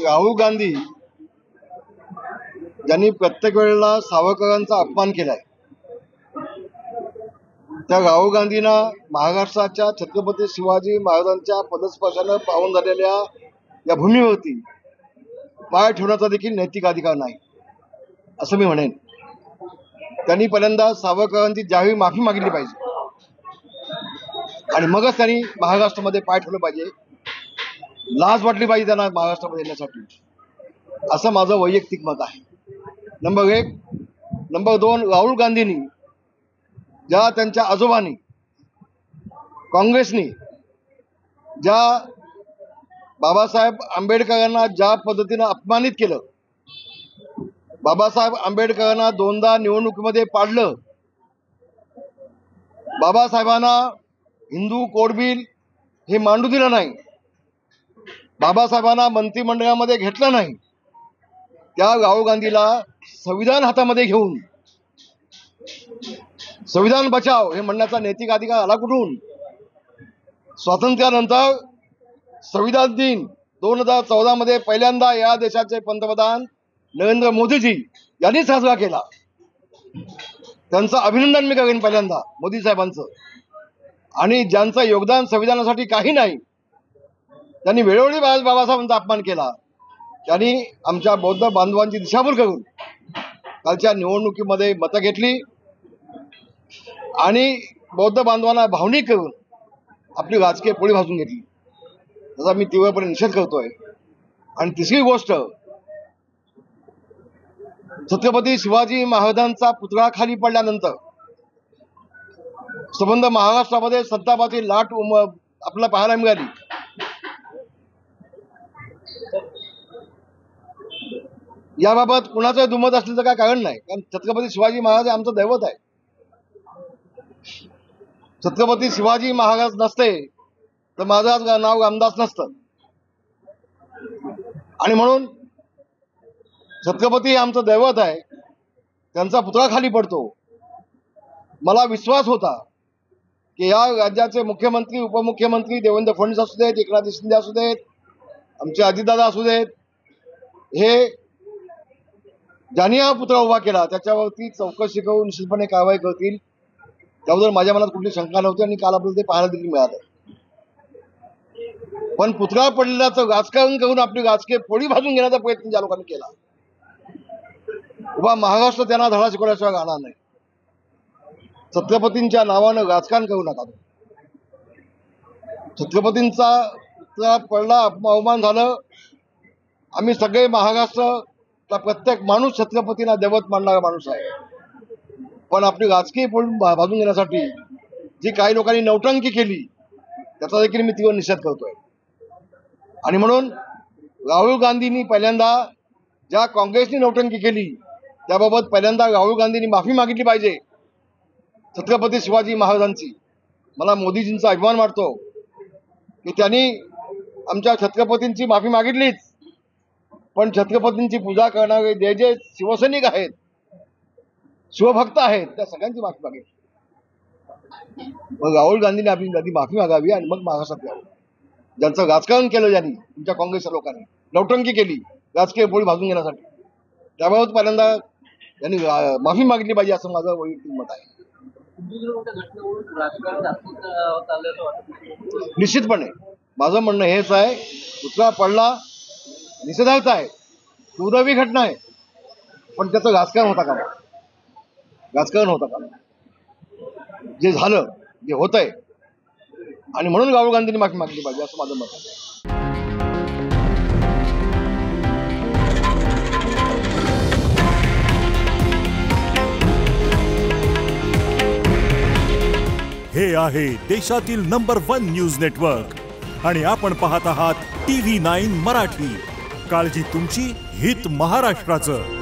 राहुल गांधी ज्यांनी प्रत्येक वेळेला सावरकरांचा अपमान केलाय, त्या राहुल गांधींना महाराष्ट्राच्या छत्रपती शिवाजी महाराजांच्या पदस्पर्शानं पावन झालेल्या या भूमीवरती पाय ठेवण्याचा देखील नैतिक अधिकार नाही असं मी म्हणेन. त्यांनी पहिल्यांदा सावरकरांची जाहीर माफी मागितली पाहिजे आणि मगच त्यांनी महाराष्ट्रामध्ये पाय ठेवलं पाहिजे. लाज वाटली पाहिजे त्यांना महाराष्ट्रामध्ये येण्यासाठी, असं माझं वैयक्तिक मत आहे. नंबर 1. नंबर 2, राहुल गांधींनी ज्या त्यांच्या आजोबांनी काँग्रेसनी ज्या बाबासाहेब आंबेडकरांना ज्या पद्धतीनं अपमानित केलं, बाबासाहेब आंबेडकरांना 2दा निवडणुकीमध्ये पाडलं, बाबासाहेबांना हिंदू कोड बिल हे मांडू दिलं नाही, बाबासाहेबांना मंत्रिमंडळामध्ये घेतलं नाही, त्या राहुल गांधीला संविधान हातामध्ये घेऊन संविधान बचाव हे म्हणण्याचा नैतिक अधिकार आला कुठून? स्वातंत्र्यानंतर संविधान दिन 2014 मध्ये पहिल्यांदा या देशाचे पंतप्रधान नरेंद्र मोदीजी यांनी साजरा केला. त्यांचं अभिनंदन मी करेन पहिल्यांदा मोदी साहेबांचं. आणि ज्यांचं योगदान संविधानासाठी काही नाही, त्यांनी वेळोवेळी बाबासाहेबांचा अपमान केला, त्यांनी आमच्या बौद्ध बांधवांची दिशाभूल करून कालच्या निवडणुकीमध्ये मतं घेतली आणि बौद्ध बांधवांना भावनिक करून आपली राजकीय पोळी भाजून घेतली. त्याचा मी तीव्रपणे निषेध करतोय. आणि तिसरी गोष्ट, छत्रपती शिवाजी महाराजांचा पुतळा खाली पडल्यानंतर संबंध महाराष्ट्रामध्ये संतापाची लाट आपल्याला पाहायला मिळाली. याबाबत कुणाचं दुमत असल्याचं काय कारण नाही, कारण छत्रपती शिवाजी महाराज आमचं दैवत आहे. छत्रपती शिवाजी महाराज नसते तर माझं आज नाव रामदास नसतं. आणि म्हणून छत्रपती आमचं दैवत आहे, त्यांचा पुतळा खाली पडतो. मला विश्वास होता की या राज्याचे मुख्यमंत्री उपमुख्यमंत्री देवेंद्र फडणवीस असू देत, एकनाथ शिंदे असू देत, आमचे अजितदादा असू देत, हे ज्यांनी हा पुतळा उभा केला त्याच्यावरती चौकशी करून निश्चितपणे कारवाई करतील. त्याबद्दल माझ्या मनात कुठली शंका नव्हती आणि काल आपल्याला ते पाहायला देखील मिळालं. पण पुतळा पडलेल्याचं राजकारण करून आपली राजकीय पोळी भाजून घेण्याचा प्रयत्न ज्या लोकांनी केला, उभा महाराष्ट्र त्यांना धडा शिकवल्याशिवाय राहणार नाही. छत्रपतींच्या नावानं राजकारण करू नका. छत्रपतींचा पुतळा पडला, अवमान झालं. आम्ही सगळे महाराष्ट्रातला प्रत्येक माणूस छत्रपतींना दैवत मानणारा माणूस आहे. पण आपली राजकीय पोळी भाजून घेण्यासाठी जी काही लोकांनी नौटंकी केली त्याचा देखील मी तीव्र निषेध करतोय. आणि म्हणून राहुल गांधींनी पहिल्यांदा ज्या काँग्रेसनी नौटंकी केली त्याबाबत पहिल्यांदा राहुल गांधींनी माफी मागितली पाहिजे छत्रपती शिवाजी महाराजांची. मला मोदीजींचा अभिमान वाटतो की त्यांनी आमच्या छत्रपतींची माफी मागितलीच, पण छत्रपतींची पूजा करणारे जे शिवसैनिक आहेत, शिवभक्त आहेत, त्या सगळ्यांची माफी मागितली. मग राहुल गांधींनी आपली आधी माफी मागावी आणि मग महाराष्ट्रात यावं. ज्यांचं राजकारण केलं, ज्यांनी तुमच्या काँग्रेसच्या लोकांनी नौटंकी केली राजकीय पोळी भाजून घेण्यासाठी, त्याबाबत पहिल्यांदा त्यांनी माफी मागितली पाहिजे असं माझं वैयक्तिक मत आहे. निश्चितपणे माझं म्हणणं हेच आहे, पुतळा पडला निषेधार्थ आहे, दुर्दैवी घटना आहे, पण त्याचं राजकारण होता का? राजकारण होता का? जे झालं, जे होतंय, आणि म्हणून राहुल गांधींनी माफी मागितली पाहिजे असं माझं मत आहे. हे आहे देशातील नंबर 1 न्यूज नेटवर्क आणि आपण पाहत आहात TV9 मराठी. काळजी तुमची, हित महाराष्ट्राचं.